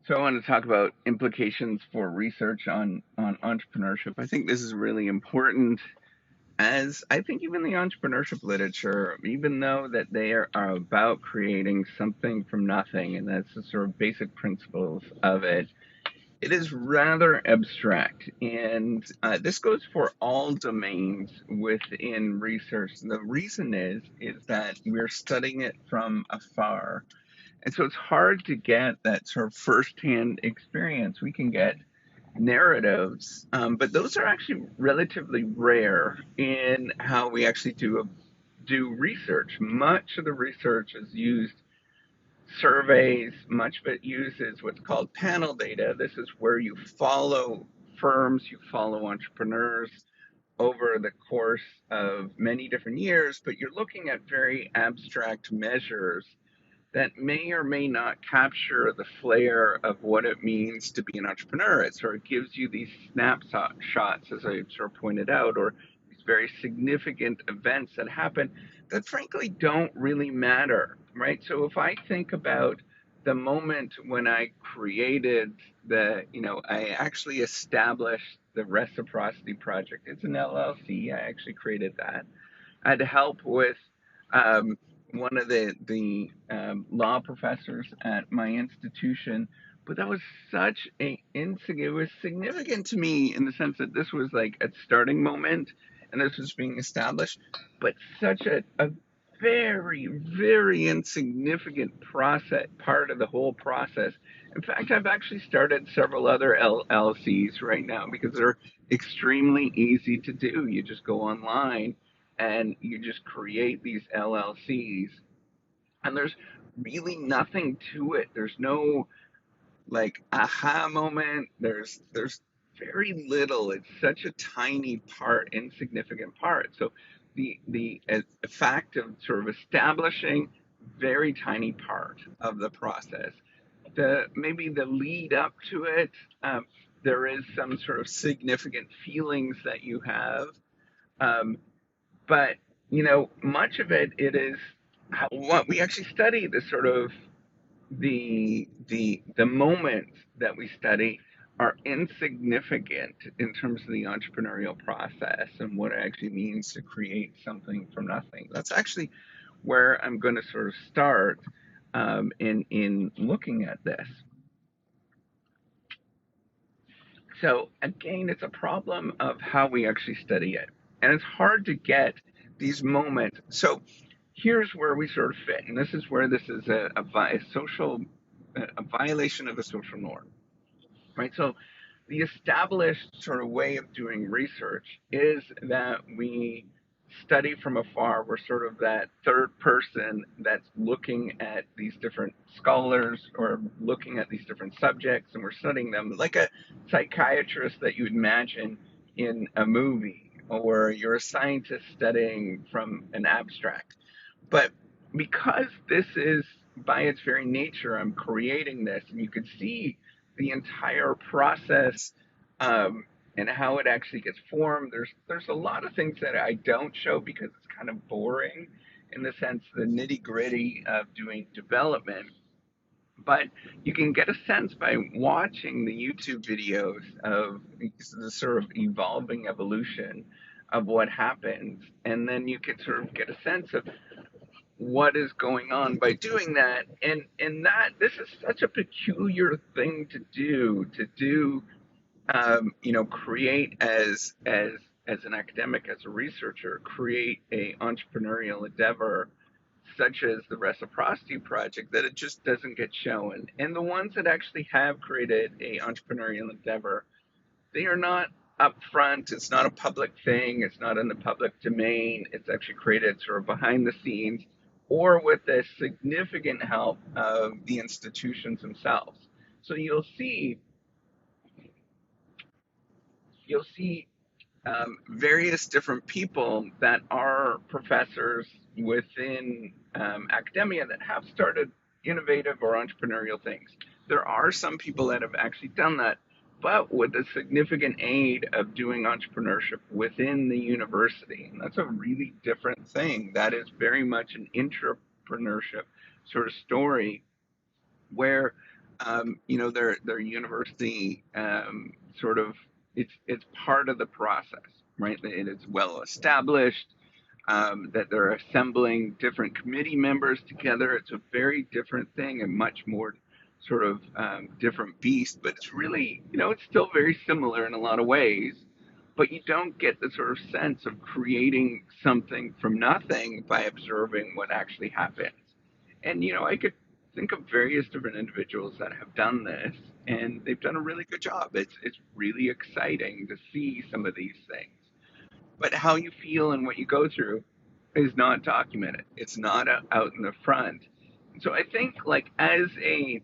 So I want to talk about implications for research on entrepreneurship. I think this is really important as I think even the entrepreneurship literature, even though that they are about creating something from nothing, and that's the sort of basic principles of it, it is rather abstract. And this goes for all domains within research. The reason is that we're studying it from afar, and so it's hard to get that sort of firsthand experience. We can get narratives, but those are actually relatively rare in how we actually do research. Much of the research is used surveys, much of it uses what's called panel data. This is where you follow firms, you follow entrepreneurs over the course of many different years, but you're looking at very abstract measures that may or may not capture the flair of what it means to be an entrepreneur. It sort of gives you these snapshot shots, as I sort of pointed out, or these very significant events that happen that frankly don't really matter, right? So if I think about the moment when I created I actually established the Reciprocity Project. It's an LLC. I actually created that. I had help with um, one of the law professors at my institution, but that was such a it was significant to me in the sense that this was like a starting moment, and this was being established, but such a very very insignificant process part of the whole process. In fact, I've actually started several other LLCs right now because they're extremely easy to do. You just go online and you just create these LLCs, and there's really nothing to it. There's no like aha moment. There's very little. It's such a tiny part, insignificant part. So the fact of sort of establishing very tiny part of the process. The maybe the lead up to it, there is some sort of significant feelings that you have. Um, but much of it is what we actually study, the sort of the moments that we study are insignificant in terms of the entrepreneurial process and what it actually means to create something from nothing. That's actually where I'm going to sort of start in looking at this. So again, it's a problem of how we actually study it, and it's hard to get these moments. So here's where we sort of fit, and this is where this is a violation of a social norm, right? So the established sort of way of doing research is that we study from afar. We're sort of that third person that's looking at these different scholars or looking at these different subjects, and we're studying them like a psychiatrist that you would imagine in a movie, or you're a scientist studying from an abstract. But because this is by its very nature, I'm creating this, and you could see the entire process, and how it actually gets formed. There's a lot of things that I don't show because it's kind of boring in the sense the nitty gritty of doing development. But you can get a sense by watching the YouTube videos of the sort of evolving evolution of what happens, and then you can sort of get a sense of what is going on by doing that. And that this is such a peculiar thing to do, create as an academic, as a researcher, create a entrepreneurial endeavor such as the Reciprocity Project, that it just doesn't get shown. And the ones that actually have created a entrepreneurial endeavor, they are not upfront. It's not a public thing. It's not in the public domain. It's actually created sort of behind the scenes or with the significant help of the institutions themselves. So you'll see various different people that are professors within academia that have started innovative or entrepreneurial things. There are some people that have actually done that, but with the significant aid of doing entrepreneurship within the university. And that's a really different thing. That is very much an intrapreneurship sort of story where their university sort of it's part of the process, right? It is well established that they're assembling different committee members together. It's a very different thing and much more sort of different beast, but it's really, it's still very similar in a lot of ways. But you don't get the sort of sense of creating something from nothing by observing what actually happens. And, I could think of various different individuals that have done this, and they've done a really good job. It's really exciting to see some of these things. But how you feel and what you go through is not documented. It's not out in the front. So I think like as a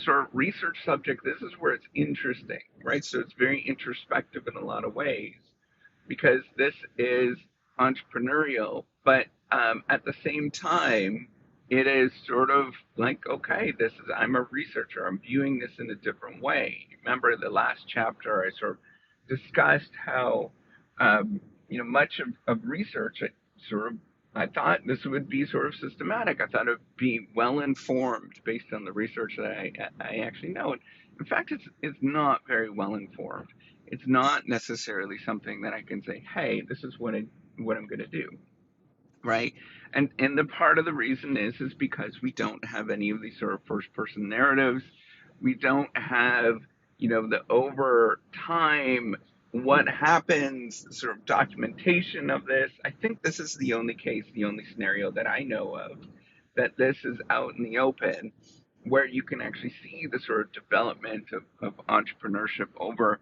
sort of research subject, this is where it's interesting, right? So it's very introspective in a lot of ways because this is entrepreneurial, but at the same time, it is sort of like, okay, I'm a researcher. I'm viewing this in a different way. Remember the last chapter, I sort of discussed how, much of research, I thought this would be sort of systematic. I thought it would be well informed based on the research that I actually know. And in fact, it's not very well informed. It's not necessarily something that I can say, hey, this is what I'm going to do, right? And the part of the reason is because we don't have any of these sort of first person narratives. We don't have, the over time what happens sort of documentation of this. I think this is the only case, the only scenario that I know of that this is out in the open where you can actually see the sort of development of entrepreneurship over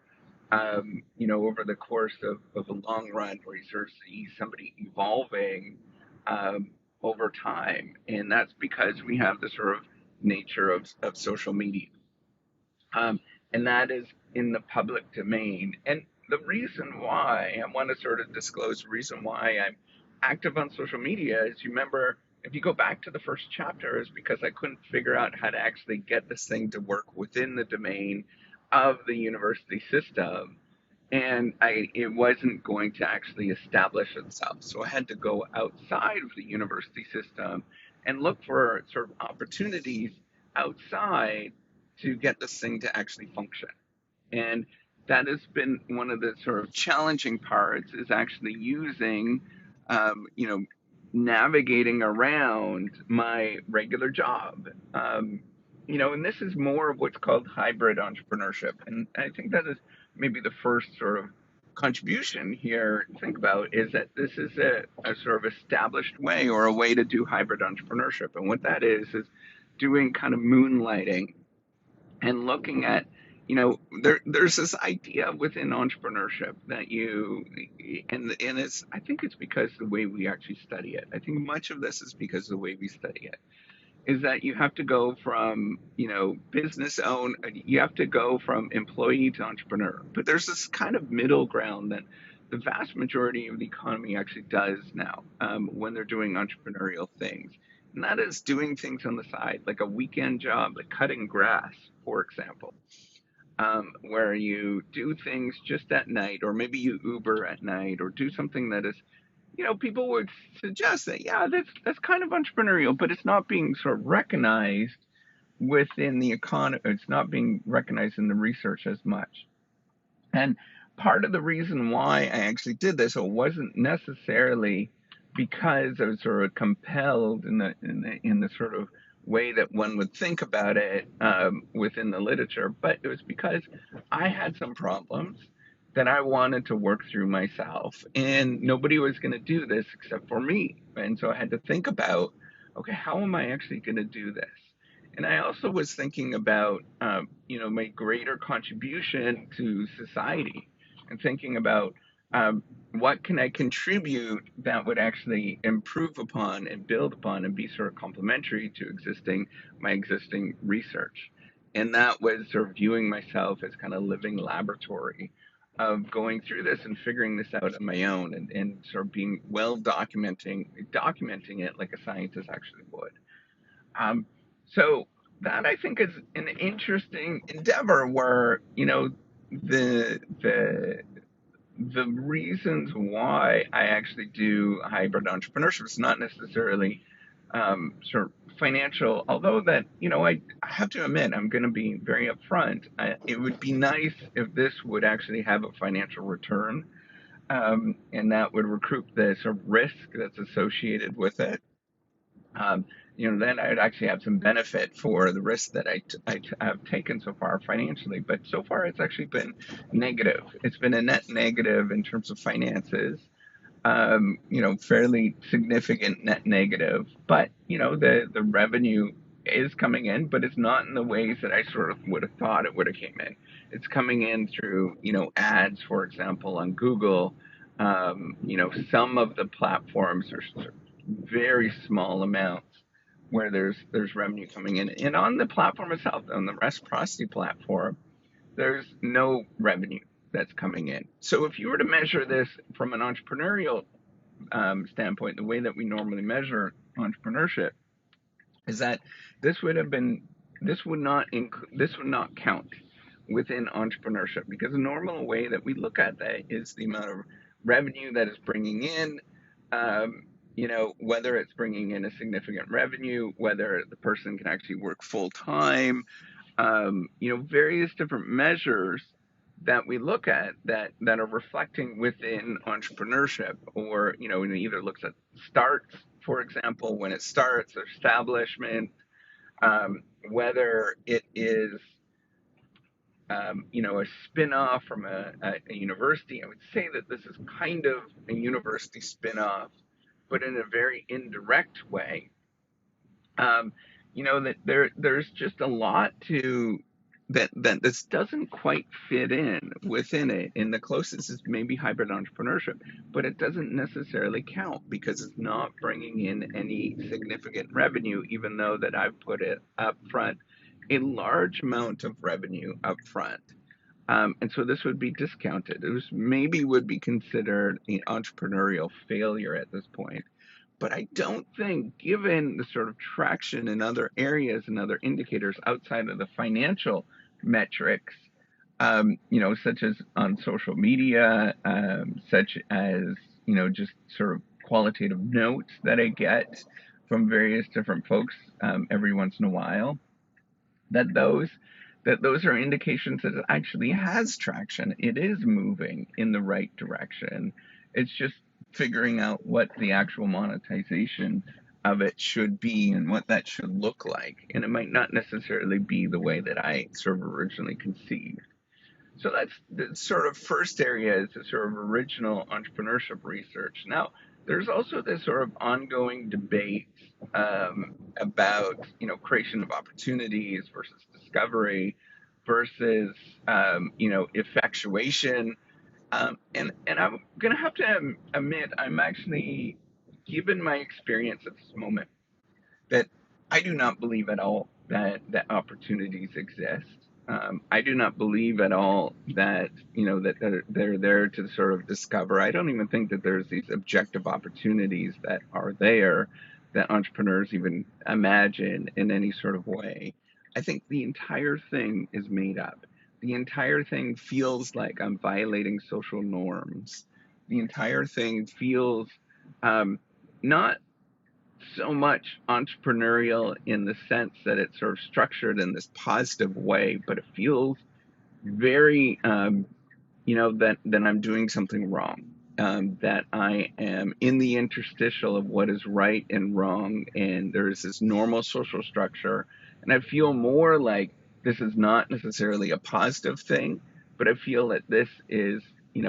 the course of a long run, where you sort of see somebody evolving over time. And that's because we have the sort of nature of social media. And that is in the public domain. And the reason why I want to sort of disclose the reason why I'm active on social media is, you remember, if you go back to the first chapter, is because I couldn't figure out how to actually get this thing to work within the domain of the university system, and it wasn't going to actually establish itself. So I had to go outside of the university system and look for sort of opportunities outside to get this thing to actually function. And that has been one of the sort of challenging parts, is actually using, um, you know, navigating around my regular job. And this is more of what's called hybrid entrepreneurship. And I think that is maybe the first sort of contribution here to think about, is that this is a sort of established way, or a way to do hybrid entrepreneurship. And what that is doing kind of moonlighting and looking at, there's this idea within entrepreneurship that and it's, I think it's because the way we actually study it. I think much of this is because of the way we study it, is that you have to go from, you have to go from employee to entrepreneur. But there's this kind of middle ground that the vast majority of the economy actually does now, when they're doing entrepreneurial things. And that is doing things on the side, like a weekend job, like cutting grass, for example, where you do things just at night, or maybe you Uber at night, or do something that is, people would suggest that, yeah, that's kind of entrepreneurial, but it's not being sort of recognized within the economy. It's not being recognized in the research as much. And part of the reason why I actually did this, it wasn't necessarily because I was sort of compelled in the sort of way that one would think about it, within the literature, but it was because I had some problems that I wanted to work through myself, and nobody was going to do this except for me. And so I had to think about, okay, how am I actually going to do this? And I also was thinking about, my greater contribution to society, and thinking about, what can I contribute that would actually improve upon and build upon and be sort of complementary to my existing research. And that was sort of viewing myself as kind of living laboratory of going through this and figuring this out on my own, and sort of being documenting it like a scientist actually would. So that, I think, is an interesting endeavor where, the the the reasons why I actually do hybrid entrepreneurship is not necessarily sort of financial, although that, I have to admit, I'm going to be very upfront. It would be nice if this would actually have a financial return, and that would recoup the sort of risk that's associated with it. Um, then I'd actually have some benefit for the risk that have taken so far financially. But so far, it's actually been negative. It's been a net negative in terms of finances, fairly significant net negative. But, the revenue is coming in, but it's not in the ways that I sort of would have thought it would have came in. It's coming in through, ads, for example, on Google. Some of the platforms are very small amounts where there's revenue coming in. And on the platform itself, on the reciprocity platform, there's no revenue that's coming in. So if you were to measure this from an entrepreneurial standpoint, the way that we normally measure entrepreneurship is that this would have been this would not count within entrepreneurship, because the normal way that we look at that is the amount of revenue that is bringing in. Whether it's bringing in a significant revenue, whether the person can actually work full time, various different measures that we look at that are reflecting within entrepreneurship, or, it either looks at starts, for example, when it starts, establishment, whether it is, a spin-off from a university. I would say that this is kind of a university spin-off, but in a very indirect way. That there's just a lot to that this doesn't quite fit in within it. And the closest is maybe hybrid entrepreneurship, but it doesn't necessarily count because it's not bringing in any significant revenue, even though that I've put it up front, a large amount of revenue up front. And so this would be discounted. It maybe would be considered an entrepreneurial failure at this point. But I don't think, given the sort of traction in other areas and other indicators outside of the financial metrics, such as on social media, such as, just sort of qualitative notes that I get from various different folks every once in a while, that those are indications that it actually has traction. It is moving in the right direction. It's just figuring out what the actual monetization of it should be and what that should look like. And it might not necessarily be the way that I sort of originally conceived. So that's the sort of first area, is the sort of original entrepreneurship research. Now, there's also this sort of ongoing debate about, creation of opportunities versus discovery versus, effectuation. And I'm going to have to admit, I'm actually, given my experience at this moment, that I do not believe at all that opportunities exist. I do not believe at all that, that they're there to sort of discover. I don't even think that there's these objective opportunities that are there that entrepreneurs even imagine in any sort of way. I think the entire thing is made up. The entire thing feels like I'm violating social norms. The entire thing feels not so much entrepreneurial in the sense that it's sort of structured in this positive way, but it feels very, that I'm doing something wrong, that I am in the interstitial of what is right and wrong, and there's this normal social structure, and I feel more like this is not necessarily a positive thing, but I feel that this is,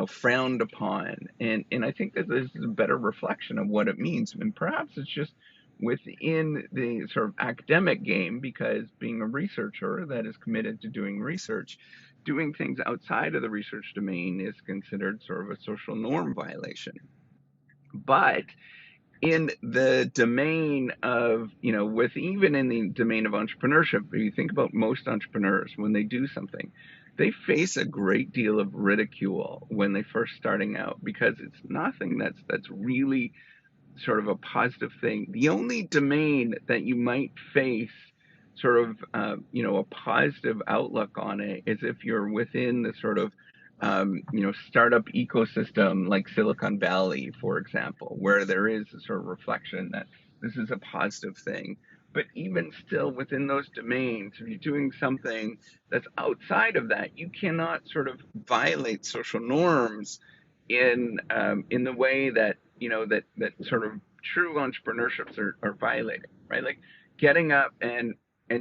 frowned upon, and I think that this is a better reflection of what it means, and perhaps it's just within the sort of academic game, because being a researcher that is committed to doing research, doing things outside of the research domain is considered sort of a social norm violation. But in the domain of, even in the domain of entrepreneurship, if you think about most entrepreneurs, when they do something, they face a great deal of ridicule when they first starting out, because it's nothing that's really sort of a positive thing. The only domain that you might face sort of, a positive outlook on it is if you're within the sort of, startup ecosystem like Silicon Valley, for example, where there is a sort of reflection that this is a positive thing. But even still, within those domains, if you're doing something that's outside of that, you cannot sort of violate social norms in the way that that sort of true entrepreneurships are violating, right? Like getting up and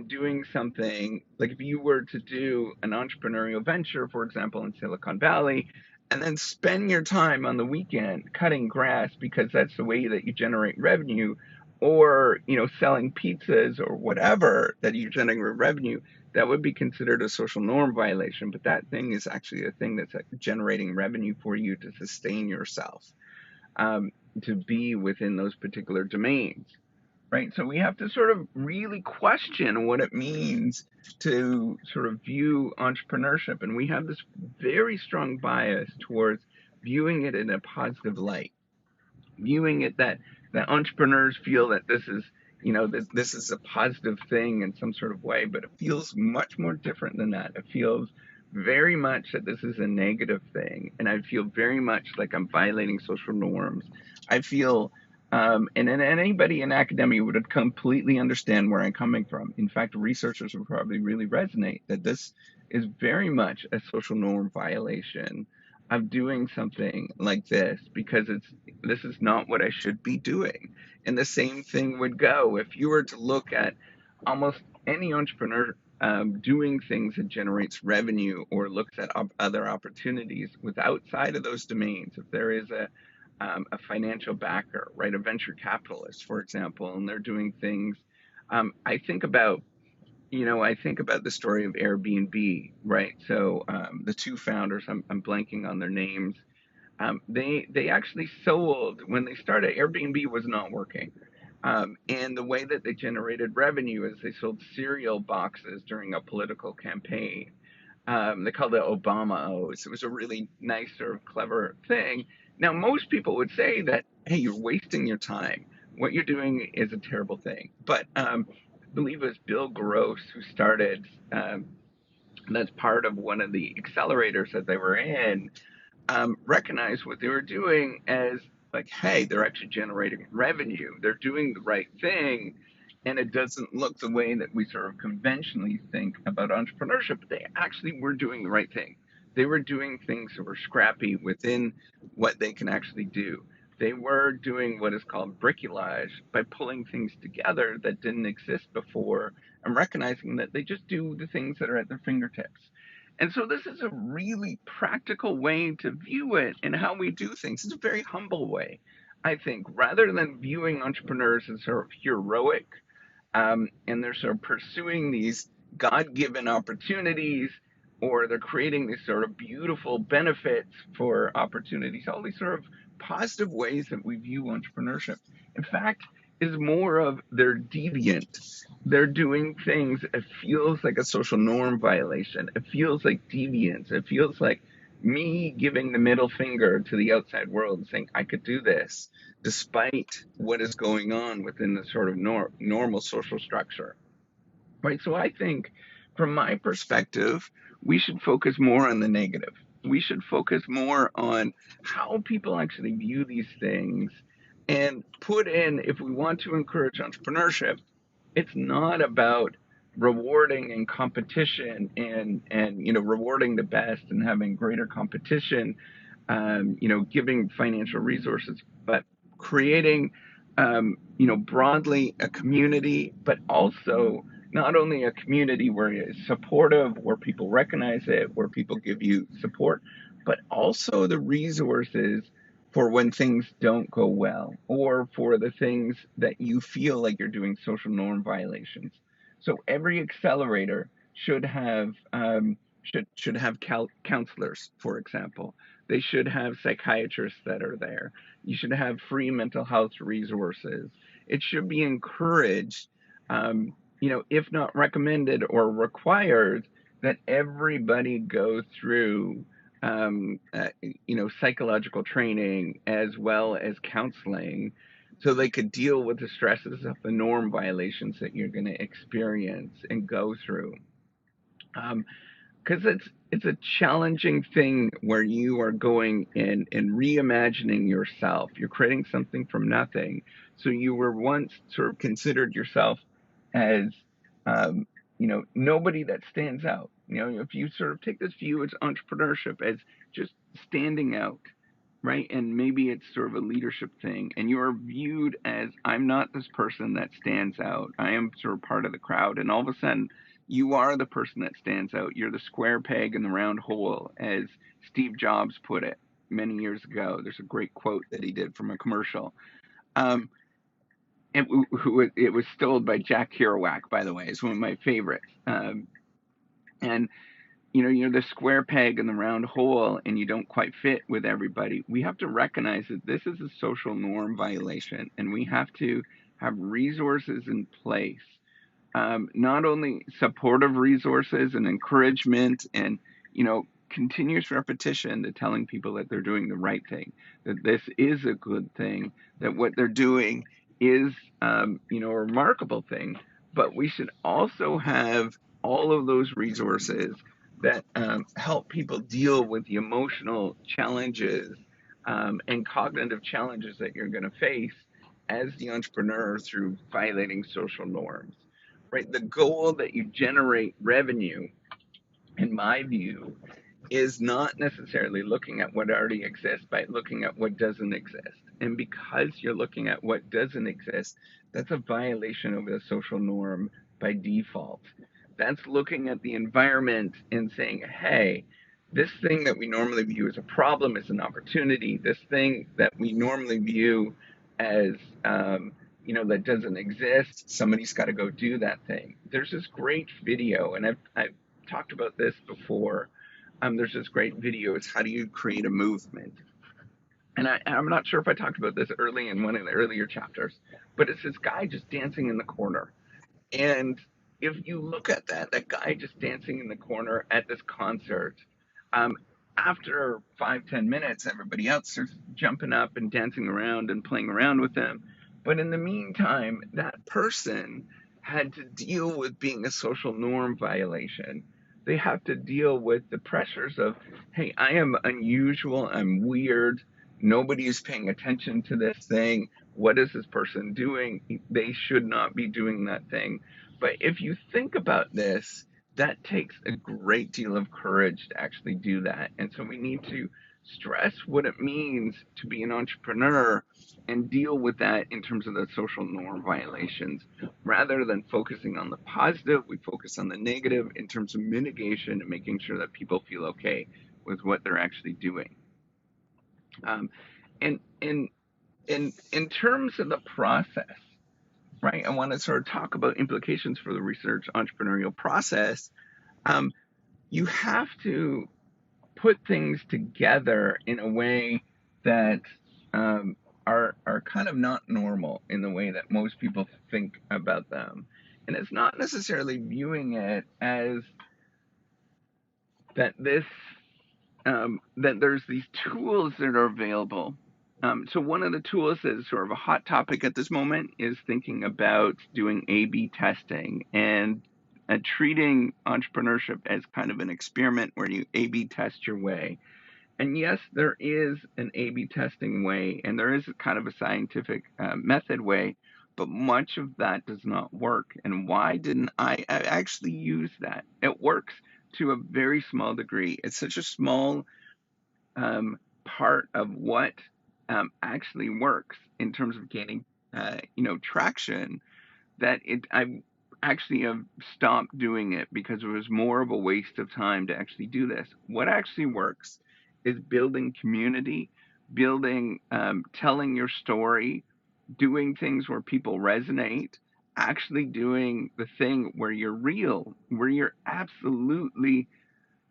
doing something like if you were to do an entrepreneurial venture, for example, in Silicon Valley, and then spend your time on the weekend cutting grass because that's the way that you generate revenue, or selling pizzas or whatever that you generate revenue, that would be considered a social norm violation. But that thing is actually a thing that's generating revenue for you to sustain yourself, um, to be within those particular domains, right? So we have to sort of really question what it means to sort of view entrepreneurship. And we have this very strong bias towards viewing it in a positive light, viewing it that entrepreneurs feel that this is that this is a positive thing in some sort of way, but it feels much more different than that. It feels very much that this is a negative thing, and I feel very much like I'm violating social norms. I feel and then anybody in academia would completely understand where I'm coming from. In fact, researchers would probably really resonate that this is very much a social norm violation of doing something like this, because this is not what I should be doing. And the same thing would go if you were to look at almost any entrepreneur doing things that generates revenue or looks at other opportunities with outside of those domains. If there is a financial backer, right, a venture capitalist, for example, and they're doing things. I think about the story of Airbnb, right? So the two founders, I'm blanking on their names. They actually sold when they started. Airbnb was not working, and the way that they generated revenue is they sold cereal boxes during a political campaign. They called it Obama O's. It was a really nice or clever thing. Now, most people would say that, hey, you're wasting your time. What you're doing is a terrible thing. But I believe it was Bill Gross who started, that's part of one of the accelerators that they were in, recognized what they were doing as like, hey, they're actually generating revenue. They're doing the right thing. And it doesn't look the way that we sort of conventionally think about entrepreneurship, but they actually were doing the right thing. They were doing things that were scrappy within what they can actually do. They were doing what is called bricolage by pulling things together that didn't exist before and recognizing that they just do the things that are at their fingertips. And so this is a really practical way to view it and how we do things. It's a very humble way, I think, rather than viewing entrepreneurs as sort of heroic, and they're sort of pursuing these God-given opportunities, or they're creating these sort of beautiful benefits for opportunities, all these sort of positive ways that we view entrepreneurship. In fact, is more of they're deviant. They're doing things, it feels like a social norm violation. It feels like deviance. It feels like me giving the middle finger to the outside world and saying, I could do this despite what is going on within the sort of normal social structure, right? So I think, from my perspective, we should focus more on the negative. We should focus more on how people actually view these things and put in, if we want to encourage entrepreneurship, it's not about rewarding and competition and rewarding the best and having greater competition, giving financial resources, but creating, broadly a community, but also not only a community where it's supportive, where people recognize it, where people give you support, but also the resources for when things don't go well, or for the things that you feel like you're doing social norm violations. So every accelerator should have counselors, for example. They should have psychiatrists that are there. You should have free mental health resources. It should be encouraged, if not recommended or required, that everybody go through, psychological training as well as counseling, so they could deal with the stresses of the norm violations that you're going to experience and go through. Um, because it's a challenging thing where you are going and reimagining yourself. You're creating something from nothing. So you were once sort of considered yourself as, um, nobody that stands out. If you sort of take this view as entrepreneurship as just standing out, right? And maybe it's sort of a leadership thing, and you're viewed as, I'm not this person that stands out. I am sort of part of the crowd, and all of a sudden, you are the person that stands out. You're the square peg in the round hole, as Steve Jobs put it many years ago. There's a great quote that he did from a commercial. Um, it was stole by Jack Kerouac, by the way. It's one of my favorites. And you're the square peg in the round hole and you don't quite fit with everybody. We have to recognize that this is a social norm violation, and we have to have resources in place. Not only supportive resources and encouragement and, continuous repetition to telling people that they're doing the right thing, that this is a good thing, that what they're doing is, a remarkable thing. But we should also have all of those resources that help people deal with the emotional challenges and cognitive challenges that you're going to face as the entrepreneur through violating social norms. Right? The goal that you generate revenue, in my view, is not necessarily looking at what already exists, by looking at what doesn't exist. And because you're looking at what doesn't exist, that's a violation of the social norm by default. That's looking at the environment and saying, hey, this thing that we normally view as a problem is an opportunity. This thing that we normally view as, that doesn't exist, somebody's got to go do that thing. There's this great video, and I've talked about this before. There's this great video. It's how do you create a movement? And I'm not sure if I talked about this early in one of the earlier chapters, but it's this guy just dancing in the corner. And if you look at that guy just dancing in the corner at this concert, um, after 5-10 minutes, everybody else starts jumping up and dancing around and playing around with him. But in the meantime, that person had to deal with being a social norm violation. They have to deal with the pressures of, hey, I am unusual, I'm weird, nobody is paying attention to this thing. What is this person doing? They should not be doing that thing. But if you think about this, that takes a great deal of courage to actually do that. And so we need to stress what it means to be an entrepreneur and deal with that in terms of the social norm violations. Rather than focusing on the positive, we focus on the negative in terms of mitigation and making sure that people feel okay with what they're actually doing. Um, and in terms of the process, right, I want to sort of talk about implications for the research entrepreneurial process. You have to put things together in a way that are kind of not normal in the way that most people think about them. And it's not necessarily viewing it as that that there's these tools that are available. So one of the tools that is sort of a hot topic at this moment is thinking about doing A/B testing and treating entrepreneurship as kind of an experiment where you A/B test your way. And yes, there is an A/B testing way, and there is kind of a scientific method way, but much of that does not work. And why didn't I actually use that? It works to a very small degree. It's such a small part of what actually works in terms of gaining, traction, that I actually have stopped doing it because it was more of a waste of time to actually do this. What actually works is building community, building, telling your story, doing things where people resonate, actually doing the thing where you're real, where you're absolutely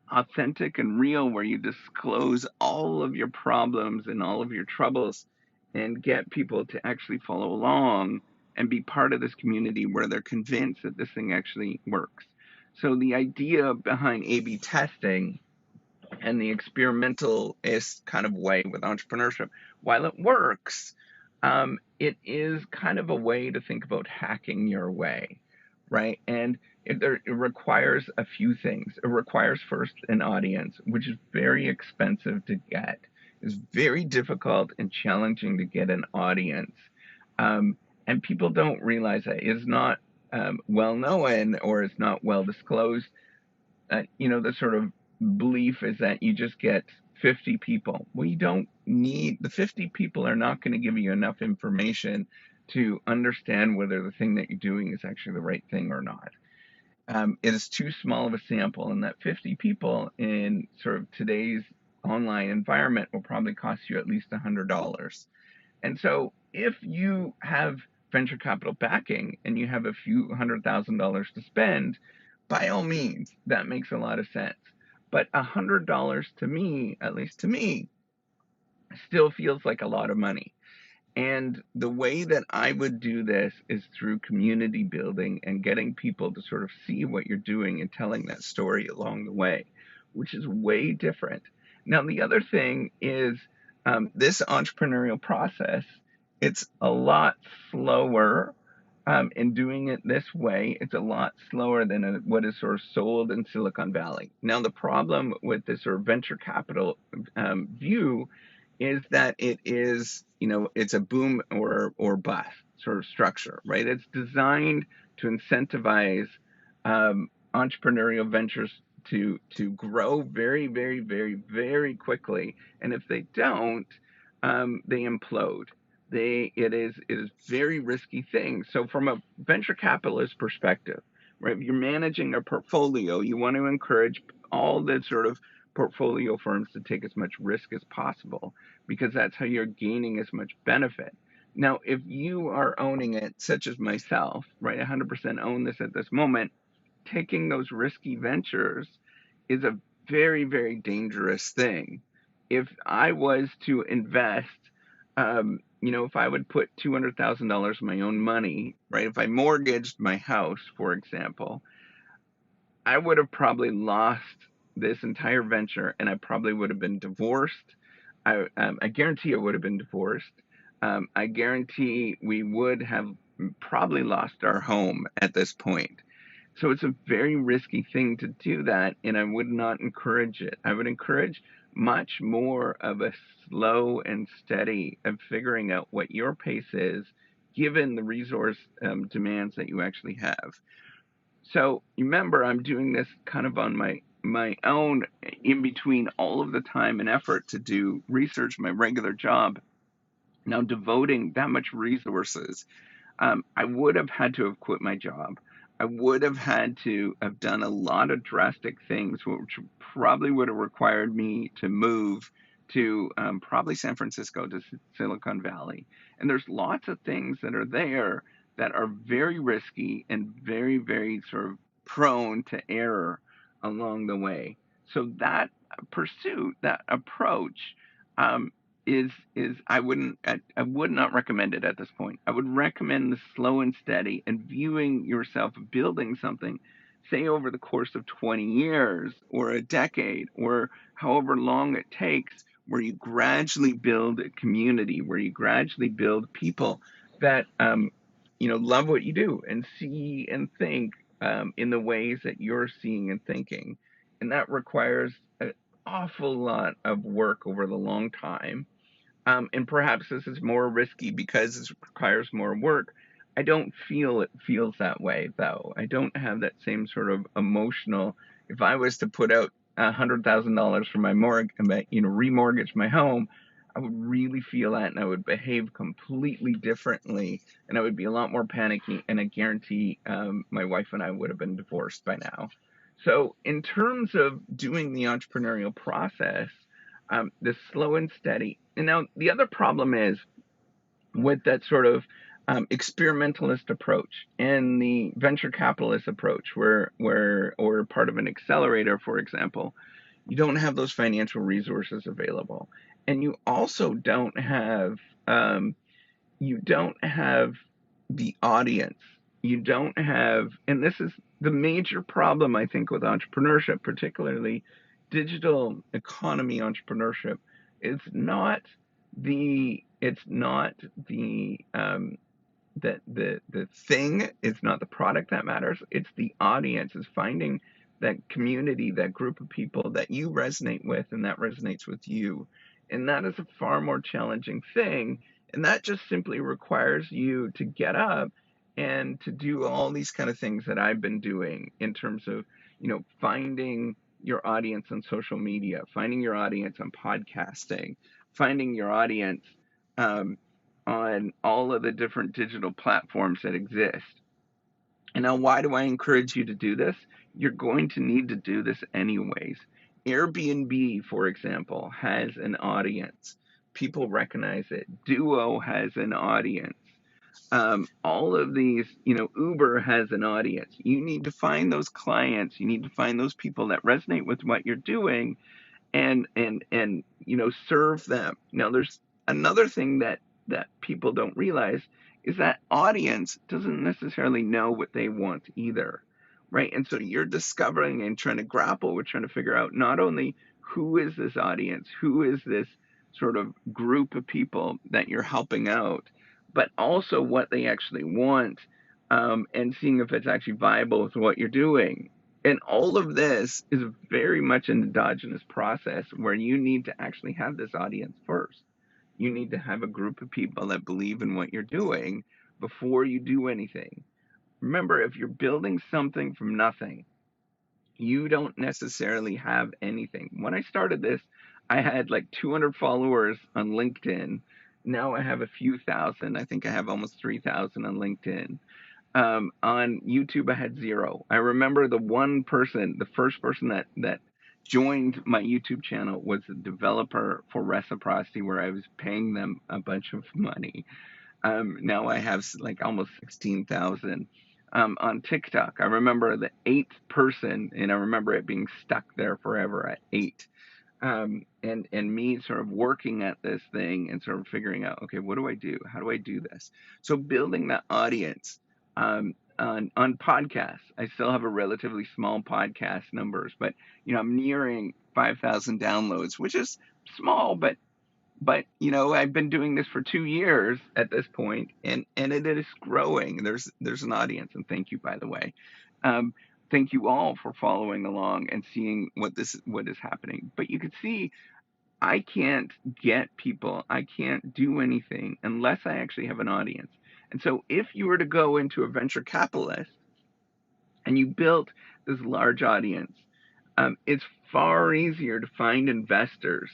authentic and real, where you disclose all of your problems and all of your troubles and get people to actually follow along and be part of this community where they're convinced that this thing actually works. So the idea behind A/B testing and the experimentalist kind of way with entrepreneurship, while it works, it is kind of a way to think about hacking your way, right? And it requires a few things. It requires first an audience, which is very expensive to get. It's very difficult and challenging to get an audience. Um, and people don't realize that it's not well known or it's not well disclosed. The sort of belief is that you just get 50 people. Well, you don't need the 50 people are not going to give you enough information to understand whether the thing that you're doing is actually the right thing or not. It is too small of a sample, and that 50 people in sort of today's online environment will probably cost you at least $100. And so if you have venture capital backing and you have a few $100,000 to spend, by all means, that makes a lot of sense. But $100 to me, at least to me, still feels like a lot of money. And the way that I would do this is through community building and getting people to sort of see what you're doing and telling that story along the way, which is way different. Now, the other thing is this entrepreneurial process, it's a lot slower in doing it this way. It's a lot slower than what is sort of sold in Silicon Valley. Now, the problem with this sort of venture capital view is that it is, it's a boom or bust sort of structure, right? It's designed to incentivize entrepreneurial ventures to grow very, very, very, very quickly, and if they don't, they implode. It is very risky thing. So from a venture capitalist perspective, right, if you're managing a portfolio, you want to encourage all the sort of portfolio firms to take as much risk as possible because that's how you're gaining as much benefit. Now, if you are owning it, such as myself, right, 100% own this at this moment, taking those risky ventures is a very, very dangerous thing. If I was to invest, if I would put $200,000 of my own money, right, if I mortgaged my house, for example, I would have probably lost this entire venture and I probably would have been divorced. I guarantee I would have been divorced. I guarantee we would have probably lost our home at this point. So it's a very risky thing to do that, and I would not encourage it. I would encourage much more of a slow and steady of figuring out what your pace is, given the resource demands that you actually have. So remember, I'm doing this kind of on my own in between all of the time and effort to do research, my regular job. Now devoting that much resources, I would have had to have quit my job. I would have had to have done a lot of drastic things, which probably would have required me to move to probably San Francisco to Silicon Valley. And there's lots of things that are there that are very risky and very, very sort of prone to error along the way. So that pursuit, that approach, um, is I would not recommend it at this point. I would recommend the slow and steady and viewing yourself building something, say over the course of 20 years or a decade or however long it takes, where you gradually build a community, where you gradually build people that love what you do and see and think in the ways that you're seeing and thinking, and that requires an awful lot of work over the long time. And perhaps this is more risky because it requires more work. I don't feel it feels that way, though. I don't have that same sort of emotional. If I was to put out $100,000 for my remortgage my home, I would really feel that, and I would behave completely differently, and I would be a lot more panicky. And I guarantee my wife and I would have been divorced by now. So, in terms of doing the entrepreneurial process, the slow and steady. And now the other problem is with that sort of experimentalist approach and the venture capitalist approach, or part of an accelerator, for example, you don't have those financial resources available, and you also don't have the audience. You don't have, and this is the major problem I think with entrepreneurship, particularly digital economy entrepreneurship. It's not the that the thing is not the product that matters. It's the audience. It's finding that community, that group of people that you resonate with and that resonates with you. And that is a far more challenging thing. And that just simply requires you to get up and to do all these kind of things that I've been doing in terms of, finding your audience on social media, finding your audience on podcasting, finding your audience um, on all of the different digital platforms that exist. And now, why do I encourage you to do this? You're going to need to do this anyways. Airbnb, for example, has an audience. People recognize it. Duo has an audience. All of these, Uber has an audience. You need to find those clients. You need to find those people that resonate with what you're doing and serve them. Now there's another thing that people don't realize is that audience doesn't necessarily know what they want either, right? And so you're discovering and trying to grapple with trying to figure out not only who is this audience, who is this sort of group of people that you're helping out, but also what they actually want, and seeing if it's actually viable with what you're doing. And all of this is very much an endogenous process where you need to actually have this audience first. You need to have a group of people that believe in what you're doing before you do anything. Remember, if you're building something from nothing, you don't necessarily have anything. When I started this, I had like 200 followers on LinkedIn. Now I have a few thousand. I think I have almost 3,000 on LinkedIn. On YouTube, I had 0. I remember the first person that joined my YouTube channel was a developer for reciprocity, where I was paying them a bunch of money. Now I have like almost 16,000. On TikTok, I remember the 8th person, and I remember it being stuck there forever at 8. And me sort of working at this thing and sort of figuring out, okay, what do I do? How do I do this? So building that audience, on podcasts. I still have a relatively small podcast numbers, but I'm nearing 5,000 downloads, which is small, but I've been doing this for 2 years at this point, and it is growing. There's an audience, and thank you, by the way. Thank you all for following along and seeing what is happening. But you can see, I can't get people, I can't do anything unless I actually have an audience. And so if you were to go into a venture capitalist and you built this large audience, it's far easier to find investors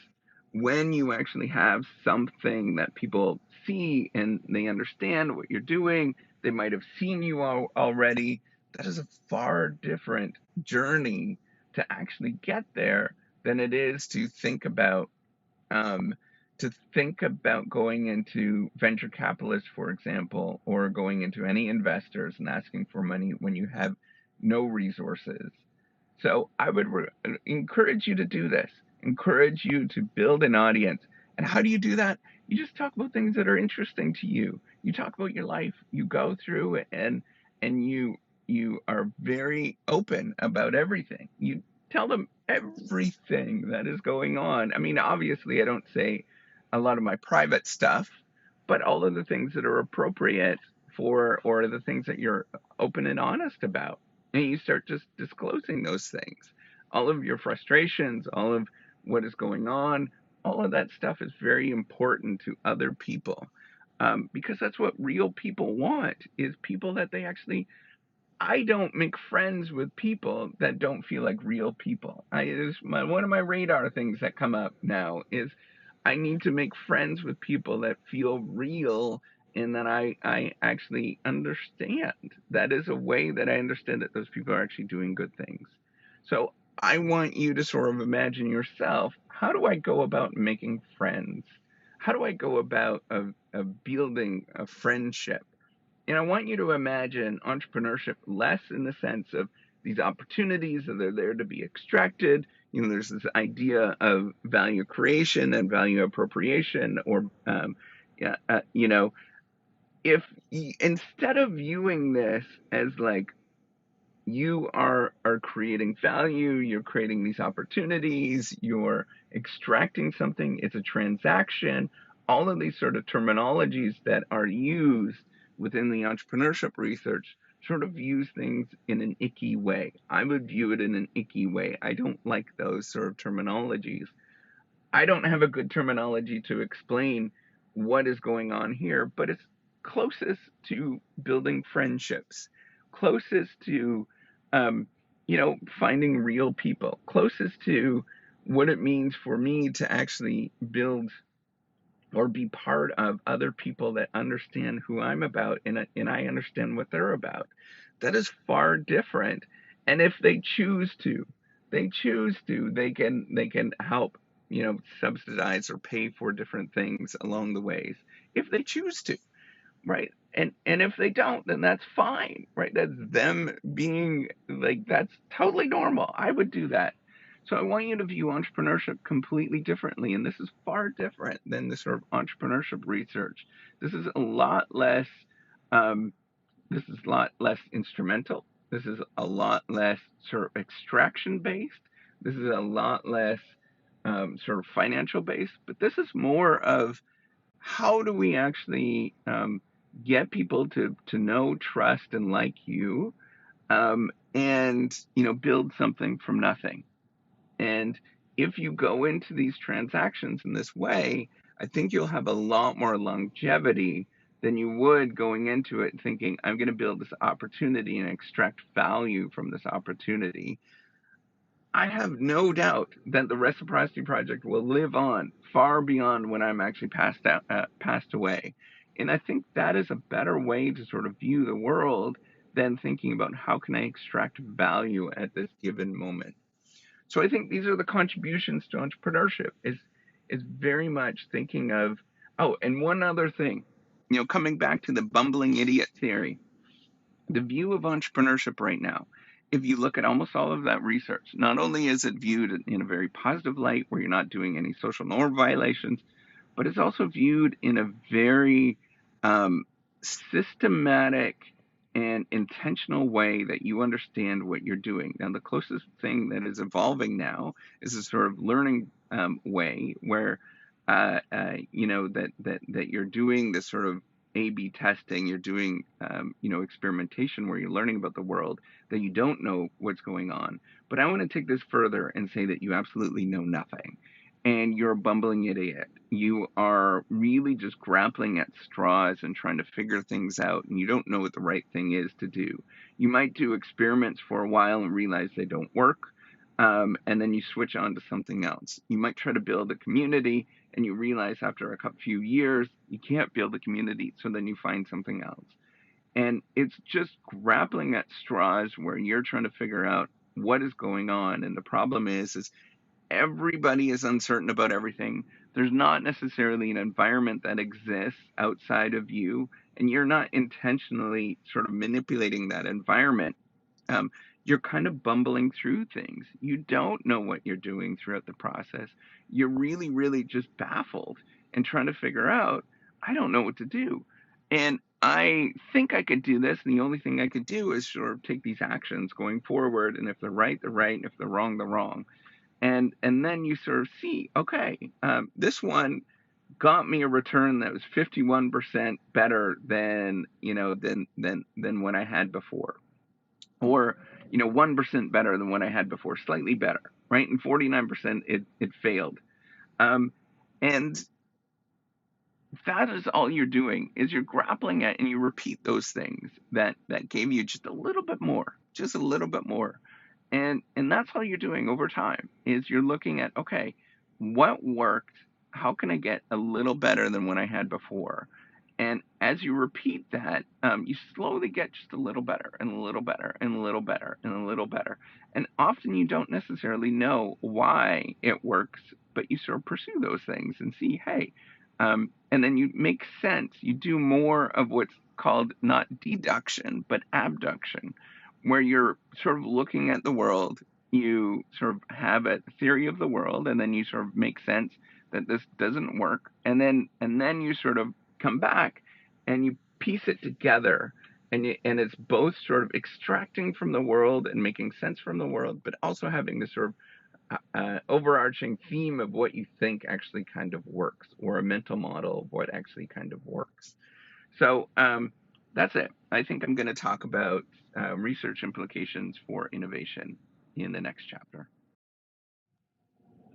when you actually have something that people see and they understand what you're doing. They might have seen you already. That is a far different journey to actually get there than it is um, to think about going into venture capitalists, for example, or going into any investors and asking for money when you have no resources. So I would encourage you to do this, encourage you to build an audience. And how do you do that? You just talk about things that are interesting to you. You talk about your life. You go through it, and you are very open about everything. You tell them everything that is going on. I mean, obviously, I don't say a lot of my private stuff, but all of the things that are appropriate or the things that you're open and honest about. And you start just disclosing those things. All of your frustrations, all of what is going on, all of that stuff is very important to other people. Because that's what real people want, is people that they actually, I don't make friends with people that don't feel like real people. One of my radar things that come up now is I need to make friends with people that feel real and that I actually understand. That is a way that I understand that those people are actually doing good things. So I want you to sort of imagine yourself, how do I go about making friends? How do I go about building a friendship? And I want you to imagine entrepreneurship less in the sense of these opportunities that are there to be extracted. There's this idea of value creation and value appropriation, or, yeah, if instead of viewing this as like you are creating value, you're creating these opportunities, you're extracting something, it's a transaction, all of these sort of terminologies that are used within the entrepreneurship research sort of views things in an icky way. I would view it in an icky way. I don't like those sort of terminologies. I don't have a good terminology to explain what is going on here, but it's closest to building friendships, closest to, um, finding real people, closest to what it means for me to actually build or be part of other people that understand who I'm about, and I understand what they're about. That is far different. And if they can help, subsidize or pay for different things along the ways if they choose to, right? And if they don't, then that's fine, right? That's them being like, that's totally normal. I would do that. So I want you to view entrepreneurship completely differently, and this is far different than the sort of entrepreneurship research. This is a lot less. Um, this is a lot less instrumental. This is a lot less sort of extraction based. This is a lot less sort of financial based. But this is more of, how do we actually get people to know, trust, and like you, and build something from nothing. And if you go into these transactions in this way, I think you'll have a lot more longevity than you would going into it thinking, I'm going to build this opportunity and extract value from this opportunity. I have no doubt that the Reciprocity Project will live on far beyond when I'm actually passed away. And I think that is a better way to sort of view the world than thinking about how can I extract value at this given moment. So I think these are the contributions to entrepreneurship, is very much thinking of, oh, and one other thing, coming back to the bumbling idiot theory, the view of entrepreneurship right now, if you look at almost all of that research, not only is it viewed in a very positive light where you're not doing any social norm violations, but it's also viewed in a very systematic and intentional way that you understand what you're doing. Now, the closest thing that is evolving now is a sort of learning way where that you're doing this sort of A/B testing, you're doing experimentation where you're learning about the world that you don't know what's going on. But I want to take this further and say that you absolutely know nothing, and you're a bumbling idiot. You are really just grappling at straws and trying to figure things out, and you don't know what the right thing is to do. You might do experiments for a while and realize they don't work, and then you switch on to something else. You might try to build a community, and you realize after a few years you can't build a community, so then you find something else. And it's just grappling at straws where you're trying to figure out what is going on. And the problem is everybody is uncertain about everything. There's not necessarily an environment that exists outside of you, and you're not intentionally sort of manipulating that environment. You're kind of bumbling through things. You don't know what you're doing throughout the process. You're really, really just baffled and trying to figure out, I don't know what to do. And I think I could do this, and the only thing I could do is sort of take these actions going forward, and if they're right, they're right, and if they're wrong, they're wrong. And then you sort of see, okay, this one got me a return that was 51% better than what I had before, or 1% better than what I had before, slightly better, right? And 49% it failed, and that is all you're doing, is you're grappling at, and you repeat those things that gave you just a little bit more, and that's all you're doing over time, is you're looking at, okay, what worked, how can I get a little better than what I had before? And as you repeat that, you slowly get just a little better and a little better and a little better and a little better. And often you don't necessarily know why it works, but you sort of pursue those things and see, hey, and then you make sense. You do more of what's called not deduction, but abduction, where you're sort of looking at the world. You sort of have a theory of the world, and then you sort of make sense that this doesn't work, and then you sort of come back and you piece it together, and it's both sort of extracting from the world and making sense from the world, but also having this sort of overarching theme of what you think actually kind of works, or a mental model of what actually kind of works. So That's it. I think I'm going to talk about research implications for innovation in the next chapter.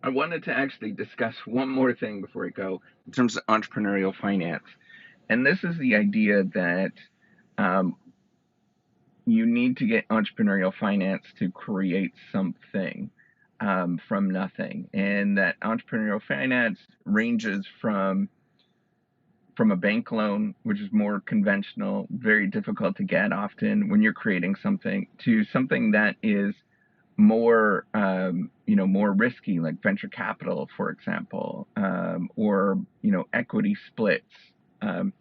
I wanted to actually discuss one more thing before I go in terms of entrepreneurial finance. And this is the idea that um, you need to get entrepreneurial finance to create something from nothing. And that entrepreneurial finance ranges from a bank loan, which is more conventional, very difficult to get often when you're creating something, to something that is more, more risky, like venture capital, for example, or equity splits. Um,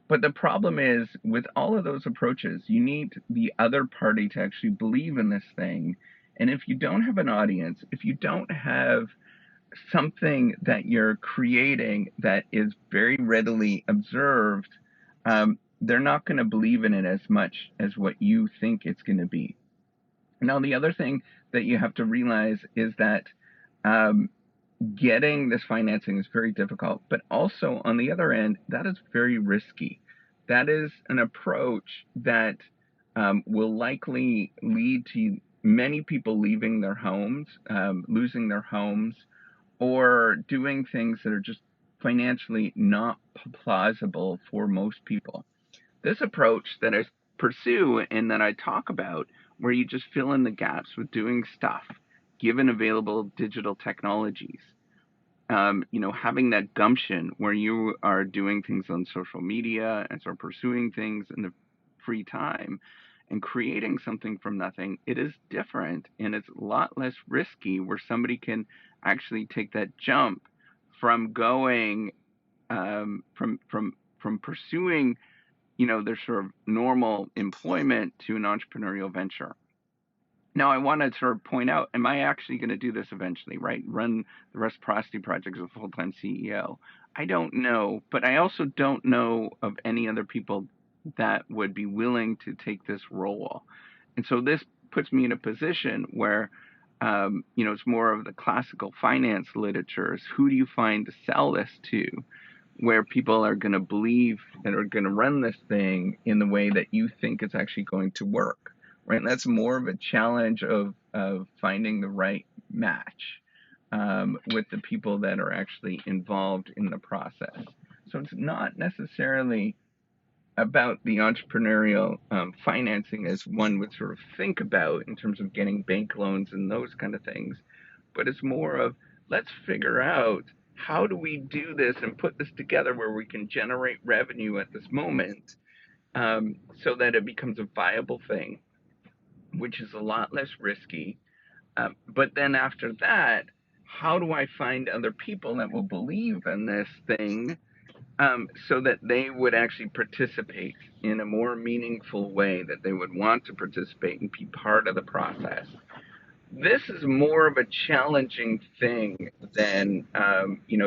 but the problem is with all of those approaches, you need the other party to actually believe in this thing. And if you don't have an audience, if you don't have something that you're creating that is very readily observed, they're not going to believe in it as much as what you think it's going to be. Now, the other thing that you have to realize is that um, getting this financing is very difficult, but also on the other end, that is very risky. That is an approach that will likely lead to many people leaving their homes, losing their homes, or doing things that are just financially not plausible for most people. This approach that I pursue and that I talk about, where you just fill in the gaps with doing stuff given available digital technologies, having that gumption where you are doing things on social media and start pursuing things in the free time and creating something from nothing, it is different and it's a lot less risky where somebody can actually take that jump from going from pursuing their sort of normal employment to an entrepreneurial venture. Now, I want to sort of point out, am I actually going to do this eventually, right? Run the Reciprocity Project as a full-time CEO? I don't know, but I also don't know of any other people that would be willing to take this role. And so this puts me in a position where, it's more of the classical finance literatures. Who do you find to sell this to? Where people are going to believe and are going to run this thing in the way that you think it's actually going to work, right? And that's more of a challenge of finding the right match with the people that are actually involved in the process. So it's not necessarily about the entrepreneurial financing as one would sort of think about in terms of getting bank loans and those kind of things, but it's more of let's figure out how do we do this and put this together where we can generate revenue at this moment, so that it becomes a viable thing, which is a lot less risky. But then after that, how do I find other people that will believe in this thing, so that they would actually participate in a more meaningful way, that they would want to participate and be part of the process? This is more of a challenging thing than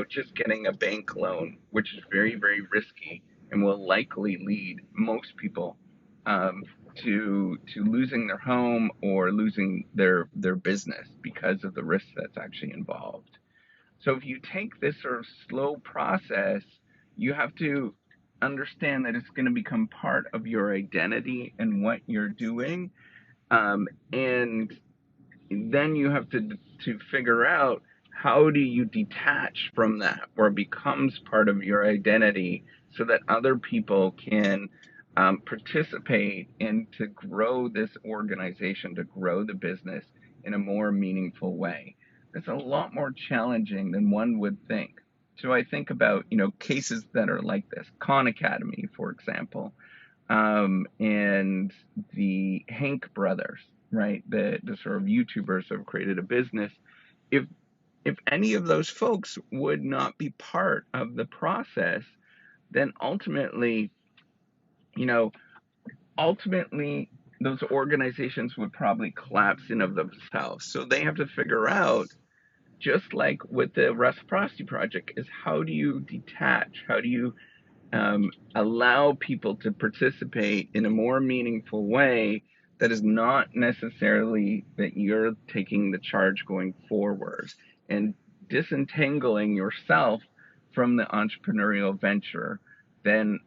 just getting a bank loan, which is very, very risky and will likely lead most people to losing their home or losing their business because of the risk that's actually involved. So if you take this sort of slow process, you have to understand that it's going to become part of your identity and what you're doing, and then you have to figure out how do you detach from that where it becomes part of your identity so that other people can participate and to grow this organization, to grow the business in a more meaningful way. It's a lot more challenging than one would think. So I think about cases that are like this, Khan Academy, for example, and the Hank brothers, right? The sort of YouTubers who have created a business. If if any of those folks would not be part of the process, then you know, ultimately those organizations would probably collapse in of themselves. So they have to figure out, just like with the Reciprocity Project, is how do you detach? How do you allow people to participate in a more meaningful way that is not necessarily that you're taking the charge going forward and disentangling yourself from the entrepreneurial venture, then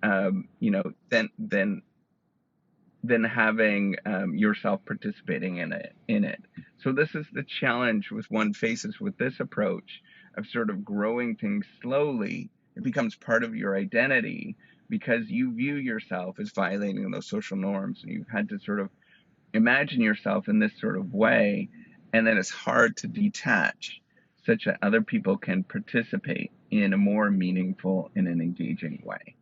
than having yourself participating in it. So this is the challenge with one faces with this approach of sort of growing things slowly. It becomes part of your identity because you view yourself as violating those social norms, and you've had to sort of imagine yourself in this sort of way, and then it's hard to detach such that other people can participate in a more meaningful and an engaging way.